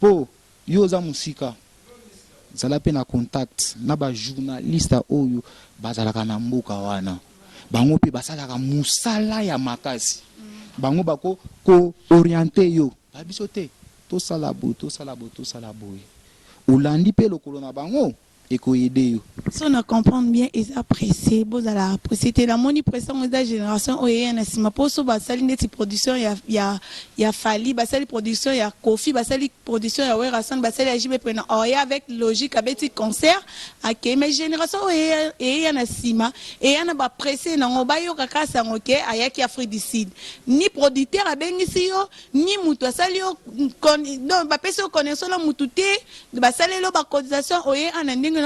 po yo za musika zala pe na contact na ba journaliste oyo bazalaka na mboka wana bango pe basalaka musala ya makasi bango bako ko orienter yo babiso te to sala boye olandi pe lokolo na bango et ko aider yo. Si on comprend bien, ils apprécient, vous allez apprécier. C'était la moni pression de la génération où il y a un assima pour ça, basali neti production, il y a Fali, basali production, il y a Kofi, basali production, il y a Werasan, basali Ajime prenant. Or il y a avec logique, avec petit concert, ok. Mais génération où il y a un assima et il y a un pressé dans le bayo kaka sangoke, ayaki Afrique ni producteur à Bengisi yo, ni muto sali yo, donc bapesi yo connaissance la mututé, basali lo ba cotisation où il y a un ending.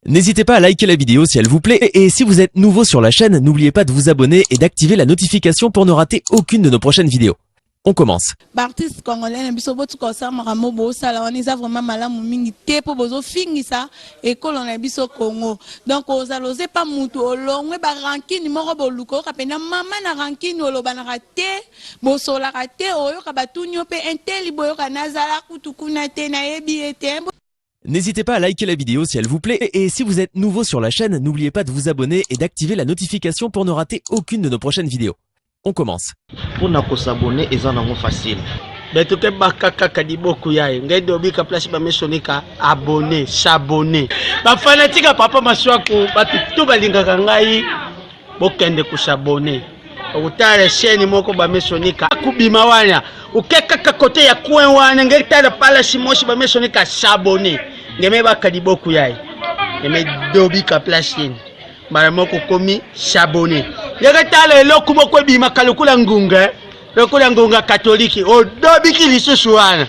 N'hésitez pas à liker la vidéo si elle vous plaît et si vous êtes nouveau sur la chaîne, n'oubliez pas de vous abonner et d'activer la notification pour ne rater aucune de nos prochaines vidéos. On commence. Artiste congolais biso botu ko sa maramo bo sala on eza vraiment malamu mingi te po bozo fingisa ekolo na biso Congo. Donc ozaloze pa mutu olongwe ba rankini moko boluko ka pena mama na rankini oloba na raté bo sola raté oyo ka batunyo pe inteli boyo ka nazala kutukuna te na yebi ete. N'hésitez pas à liker la vidéo si elle vous plaît et si vous êtes nouveau sur la chaîne, n'oubliez pas de vous abonner et d'activer la notification pour ne rater aucune de nos prochaines vidéos. On commence. Pour nous s'abonner, c'est facile. Mais tout est bakaka kadiboku yae. Ngai dobi ka place ba mesonika abonner, s'abonner. Ba fanatique papa maswako batu balinga ngai bokende ku s'abonner. Utale chaîne moko ba mesonika kubima wana. Ukeka ka côté ya coin wana ngai tala pala simoshi ba mesonika s'abonner. Ngeme ba kadiboku yae. Ngeme dobi ka place Maramoko komi s'abonner. Yagatale eloko moko bima kalukula ngunga. Lokula ngunga catholique o dobiki lisusu wana.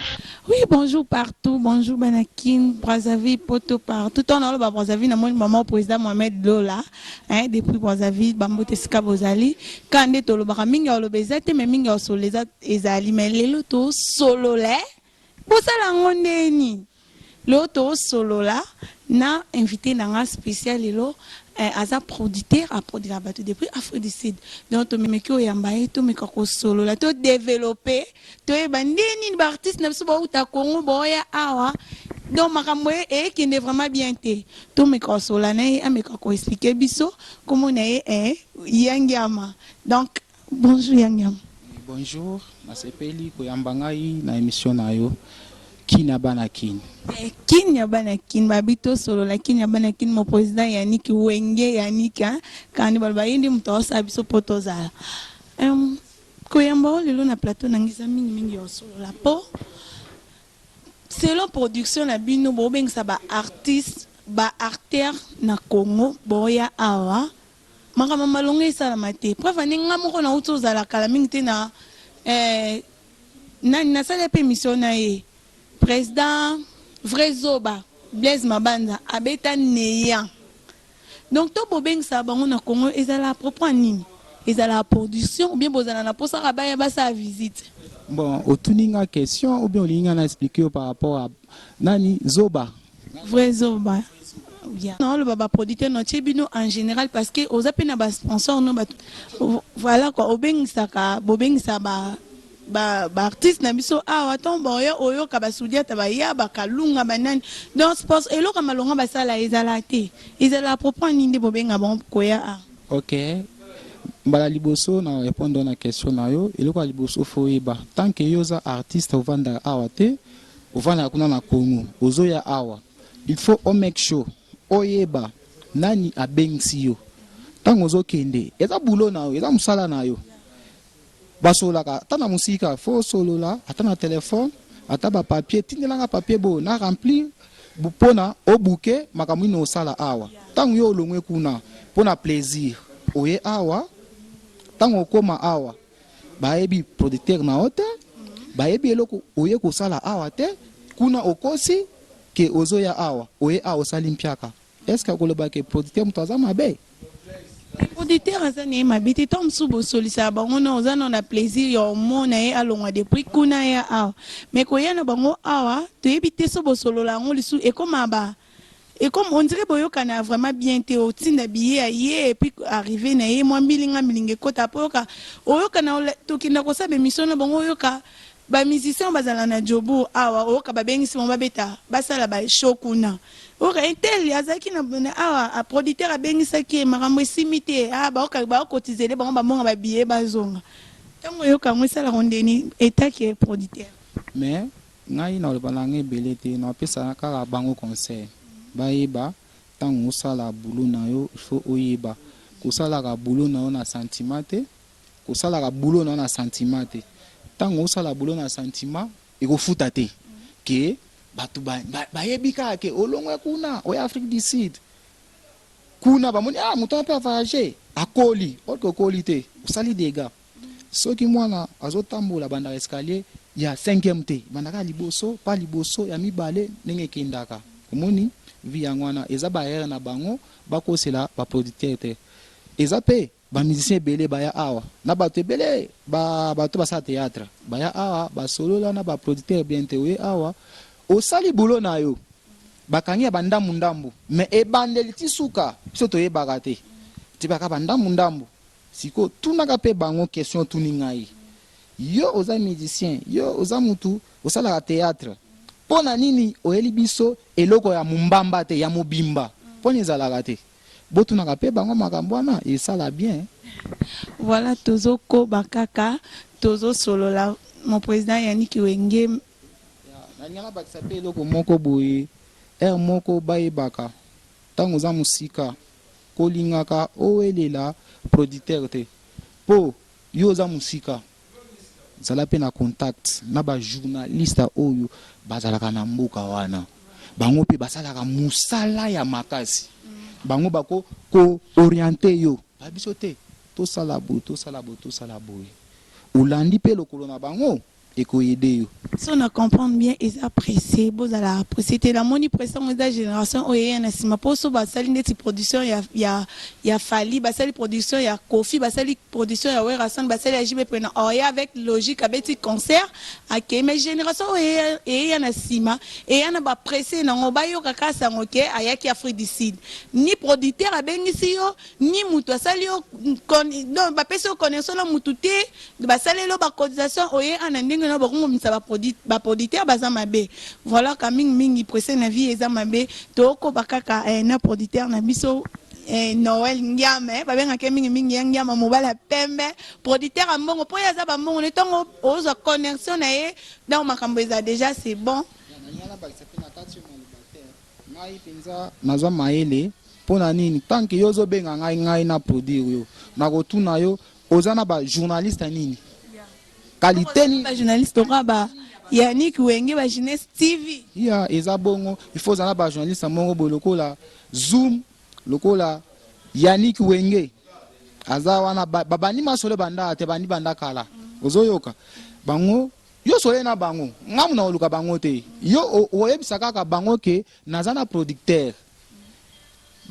Oui, bonjour partout, bonjour Banakin, Brazzaville, Poto partout. On a le Brazzaville, mon maman président Mohamed Lola, hein, depuis Brazzaville, Bambote Sika Bozali. Quand on est au Baraminga, au Bezate, mais Minga au Solézat, Ezali, mais les lotos solo là, pour ça la ngondeni. L'auto solo là, na invité dans un spécial lelo. Aza producteur a produit la bateau depuis Afrique du Sud. Donc, tu me mets yambaye, tu me kako solo là, tu développé, tu es bandini l'artiste n'a pas ta Congo boya awa. Donc, makamwe qui n'est vraiment bien té. Tu me kako solo là, na me kako expliquer biso comment na yangyama. Donc, bonjour yangyama. Bonjour, na sepeli ko yambangai na émission na yo. Kinya Banakin. Kinya Banakin, babito solo la Kinya Banakin, mon président Yannick Wenge Yannick, quand il va y mtosa abiso potozala. Koyamba lelo na plateau nangisa mingi solo la po. Selon production na bino bobeng sa ba artiste, ba acteur na Congo boya awa. Makama malonga sala mate. Preuve ninga moko na utozala kala mingi te na na sala pe mission na ye. Président Vrezoba, Blaise Mabanda, Abeta Neya. Donc, tout bobeng sa bango na Congo, ils ont la propre nini. Ils ont la production, ou bien ils ont la pour ça rabaya sa visite. Bon, au tuninga question, ou bien on a expliqué par rapport à Nani Zoba. Vrezoba. Non, le baba producteur notre chebino en général parce que aux appels na sponsor no voilà quoi, obeng saka, bobeng sa ba artiste na biso awa tombo oyo kabasudia tabaya bakalunga banani donc sport elo kama longa basala ezalate ezala propre ninde bobenga bon koya a. OK, mbala liboso na répondre na question na yo eloko liboso foyeba tant que yoza artiste ovanda awa te ovanda kuna na Congo ozoya awa il faut on make sure oyeba nani abengsi yo tango ozokende eza bulo na yo eza musala na yo. Basolaka tana musika fo solo la atana téléphone ataba papier tindelanga papier bo na remplir bupona o bouquet makamino sala awa tangu yo longwe kuna pona plaisir oye awa tango koma awa baebi producteur na hotel baebi eloko oye ko sala awa te kuna okosi ke ozoya awa oye awa salimpiaka est-ce que koloba ke producteur mutazama be. Auditeur azani mabiti tom subo solisa bango na ozana na plaisir yo mona e alonga depuis kuna ya awa mais ko yana bango awa to ebite sobo solo la ngo lisu e koma ba Et comme on dirait boyoka na vraiment bien te au tinda billet aye et puis arrivé na ye moi bilinga bilinge kota poka oyoka na tokinda ko sabe mission na bango oyoka ba musicien bazala na jobu awa oyoka ba bengisi mo babeta basala ba show kuna oka intel azaki na awa a producteur abengisa ki makambo simité ah ba oka ba cotiser les bango ba monga ba billet bazonga tango oyoka ngwesala rondeni état qui est producteur mais ngai na balange belete na pesa kaka bango conseil bayeba tango osala boulot na yo il faut oyeba kosalaka boulot na yo na sentiment te kosalaka boulot na yo na sentiment te tango osala boulot na sentiment ekofuta te ke bato bayebi kaka ke olongwe kuna oya Afrique du Sud kuna bamoni ah moto ape voyager akoli otko koli te osali dégâts soki mwana azotambola banda escalier ya 5e te bandaka liboso pa liboso ya mibale ndenge kendaka omoni vi yango wana eza baere na bango bakosela baproducteur te eza pe bamusicien ebele baya awa na bato ebele bato basala théâtre baya awa basolola na baproducteur bien te oye awa osali boulot na yo bakangi ya bandambu ndambu me ebandeli ti suka biso toyebaka te tibaka bandambu ndambu siko tunaka pe bango question tuni ngai yo oza musicien yo oza mutu osalaka théâtre pona nini oyeli biso eloko ya mumbamba te ya mobimba pona ezalaka te botunaka pe bango makambo wana esala bien voilà tozo ko bakaka tozo solola mon président Yannick Wenge nanyala bakisa pe eloko moko boye moko bayebaka ntango oza musika kolingaka owelela producteur te po yo oza musika zala pe na contact na ba journaliste oyo bazalaka na mboka wana bango pe basalaka musala ya makasi bango bako ko orienter yo babiso te to sala boye olandi pe lokolo na bango ekoyede yo si on a comprendre bien et apprécier bozala apprécier la moni pression de génération oye na sima poso basali ndeti production ya Fali basali production ya Kofi basali production ya Werasan basali ya JB Pena oye avec logique abeti concert ake mais génération oye na sima et na ba pressé na ngoba yo kaka sangoke ayaki Afrique du Sud ni producteur abengisi yo ni mutu asali yo donc ba peso connaissance la mutu te basali lo ba cotisation oye ana ndenge na ba ngomisa ba producteur baza mabe voilà ka mingi pressé na vie eza mabe toko bakaka na producteur na biso Noël Ngiame babenga ke mingi Ngiama mobala pembe producteur ambongo po yaza ba mbongo ne tongo ozo connexion na ye dans makambo eza déjà c'est bon ngai penza nazwa maele pona nini tanke yozo benga ngai na produire yo na kotuna yo ozana ba journaliste nini qualité ni ba journaliste ba Yannick Wenge ba Jeunesse TV ya eza bongo il faut zana ba journaliste mongo bolokola Zoom lokola Yannick Wenge aza wana babani masole banda te bani banda kala ozoyoka bango yo sole na bango ngamu na oluka bango te yo oyebisa kaka bango ke nazana producteur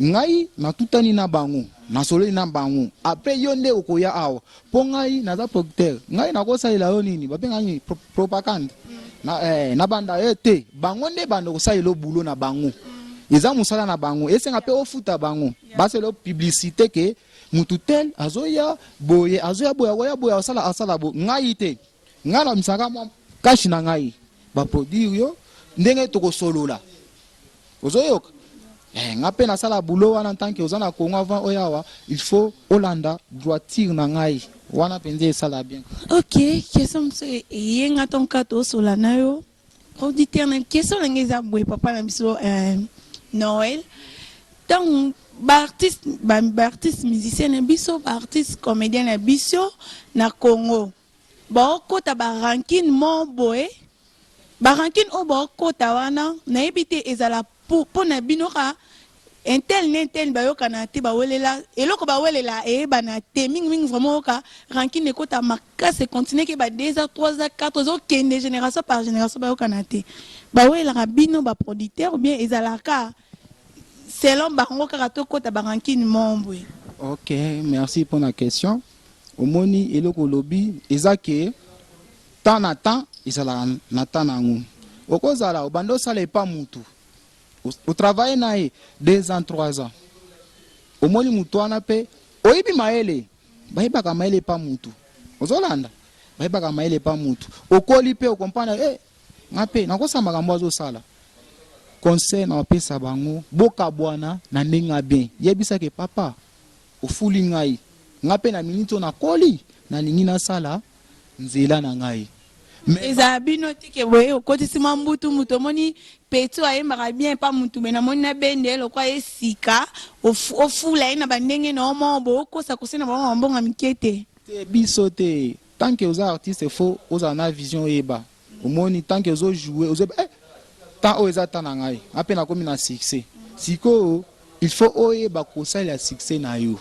ngai na tutani na bango na sole na bango après yo nde okoya awa po ngai naza producteur ngai nakosalela yo nini babenga ni propagande na banda te bango nde bando kosalela boulot na bango eza musala na bango esenga pe ofuta bango baselo publicité ke mutu tel azoya boye asala bo ngai te ngai na misaka mwa kashi na ngai ba produire yo ndenge tokosolola ozoyoka ngape na sala boulot wana tant que ozana Congo avant oyawa il faut Hollanda droiture na ngai wana penze sala bien ok question c'est yenga ton kato solana yo auditeur na question na ngeza boy papa na biso Noël donc artiste musicien na biso artiste comédien na biso na Congo ba kota ba ranking mo boy ba ranking o ba kota wana na ebité ezala pour na binoka intel bayoka na te bawelela eloko bawelela bana te mingi vraiment ka ranking ne kota makase continuer ke ba 2 heures 3 heures 4 heures kende génération par génération bayoka na te bawelela bino ba producteur ou bien ezalaka selon bango kaka to kota ba ranking mombwe. OK, merci pour la question. Omoni eloko lobby ezake temps na temps ezala na temps nango okozala obando sala pas mutu au travail na 2 ans 3 ans omoni mutu wana pe oyibi maele bayebaka maele pa mutu ozolanda bayebaka maele pa mutu okoli pe okompana nga pe nakosa makambo azosala conseil na opesa bango boka bwana na ndenge bien yebisa ke papa ofuli ngai nga pe na minute na koli na lingi na sala nzela na ngai eza bino tike boye okotisi mambutu mutu omoni petu ayembaka bien pa mutu me namoni na bende lokwa esika ofula ye na bandenge na omo bokosa kosena bango mambonga mike te biso te tant que oza artiste fo oza na vision oyeba omoni tant que ozo jouer ozo tant oyo eza ta na ngai ape nakomi na succès sikoyo il faut oyeba kosalela succès na yo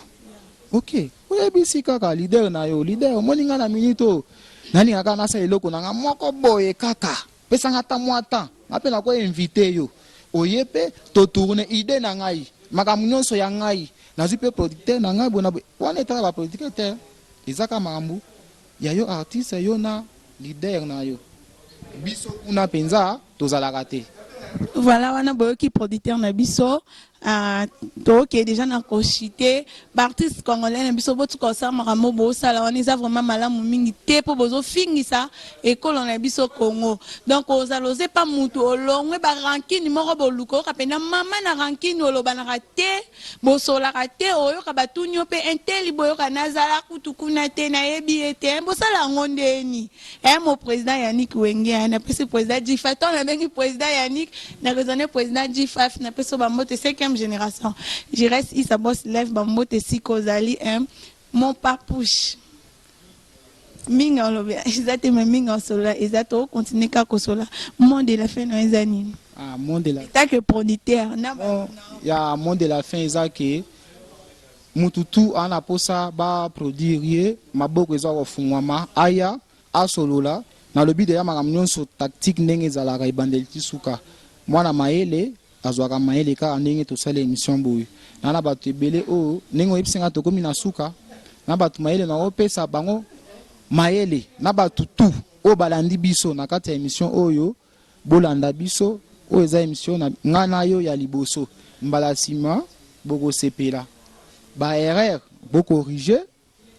ok oyebisi kaka leader na yo leader omoni nga na minute oyo nalingaka nasala eloko na nga moko boye kaka pesanga ata mwa temps ape nakoinvite yo oye mpe totourne ide na ngai makambo nyonso ya ngai nazwi mpe producteur na ngai bona wana etala baproducteur te ezaka makambo ya yo artiste yo na leader na yo biso kuna mpenza tozalaka te voilà wana boyoki producteur na biso toke déjà na kochite baartiste congolais na biso botuka osala makambo bosala wana eza vraiment malamu mingi te mpo bozofingisa ekolo na biso Congo donc ozala oze pa mutu olongwe barankini moko boluka oyoka mpena mama na rankini olobanaka te bosolaka te oyoka batuni yo mpe inteli boyoka nazala kutu kuna te nayebi ye te bosala yango ndeni mo président Yannick Wenge napesi président Jifa to nabengi président Yannick na raisonné président Jifa napesi bambote 5e génération. Je reste ici, boss lève bambote si kozali mon papouche. Minga lobia, exactement minga sola, exactement continuer ka kosola. Monde de la fin no ezani. Monde de la. Tant que producteur, ya monde de la fin ezaki mututu ana posa ba produire maboko eza kofungwama aya asolola na lobi de ya makambo nyonso tactique ndenge ezalaka ebandeli tisuka mwana maele azwaka maele kaka ndenge tosala émission boye na bato ebele oyo ndenge oyebisinga tokomi na suka na bato maele na opesa bango maele na bato tu oyo balandi biso na kati ya émission oyo bolanda biso oyo eza émission na nga na yo ya liboso mbala nsima bokosepela baerreur bokorige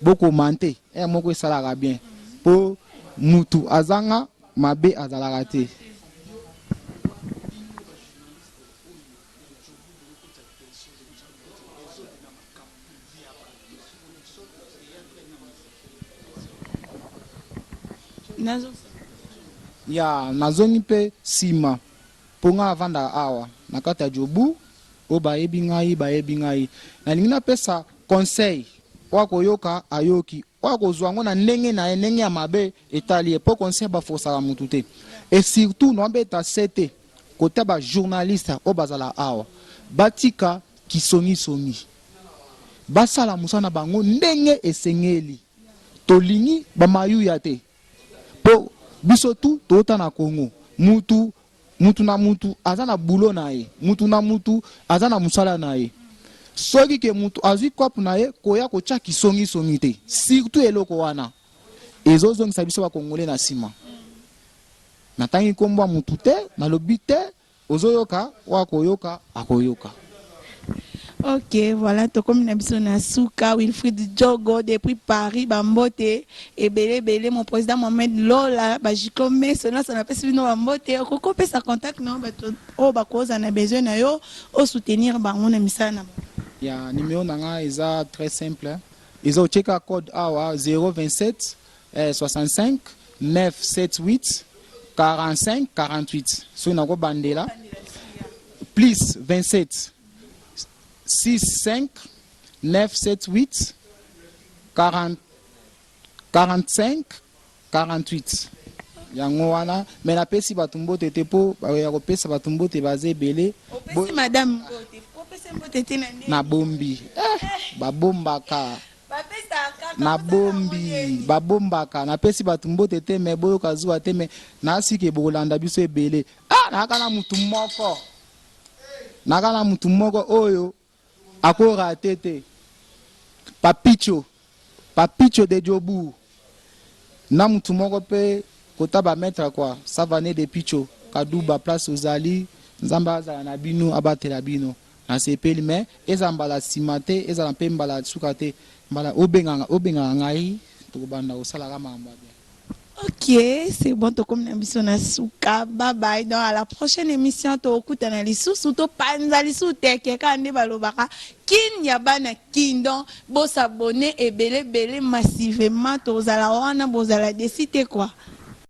bokomante moko esalaka bien mpo mutu azanga mabe azalaka te ya nazongi mpe nsima mpo nga avandaka awa na kati ya jobu oyo bayebi ngai nalingi napesa conseil oyo akoyoka ayoki oyo akozwa yango na ndenge na ye ndenge ya mabe etali ye mpo conseil bafosaka mutu te et surtout naobeta sete kote bajournaliste oyo bazala awa batika kisongisongi basala mosala na bango ndenge esengeli tolingi bamayuya te po biso tu tota na Congo mutu na mutu aza na bulo na ye mutu na mutu aza na musala na ye soki ke mutu azwi kope na ye koya kotia kisongisongi te surtout eloko wana ezozongisa biso bakongole na nsima natangi nkombo ya mutu te nalobi te ozoyoka wakoyoka akoyoka. Ok, voilà, to comme n'abiso na suka Wilfried Jogo depuis Paris, bambote et belé mon président Mohamed Lola, bajiko mais cela ça n'appelle bino bambote, okoko pe sa contact non bato o bakoza na besoin na yo au soutenir bango na misana. Ya numéro nanga eza très simple. Ils ont checké code AWA 027 65 978 45 48. So na go bandela. Plus 27 65 978 40 45 48. Yango wana mais na pesi batumbo tete po ya ko pesa batumbo te baze belé. Pesi madame na bombi babombaka na bombi babombaka na pesi batumbo tete me boyo kazuwa te me na sike bolanda biso ebele nakana mutu moko oyo akora tete papicho de jobu na mutu moko pe kota ba mettre quoi ça va ne de picho kaduba place ozali nzambe azala na bino abatela bino na sepeli mais eza mbala nsima te ezala mpe mbala suka te mbala obengaka ngai tokobanda kosalaka makambo bien. Ok, c'est bon, to comme n'ambition na suka. Bye bye. Donc à la prochaine émission, to okuta na lisusu to panza lisusu teke kande balobaka kin yabana kin donc bo s'abonner et belé massivement to zala wana bo zala décider quoi.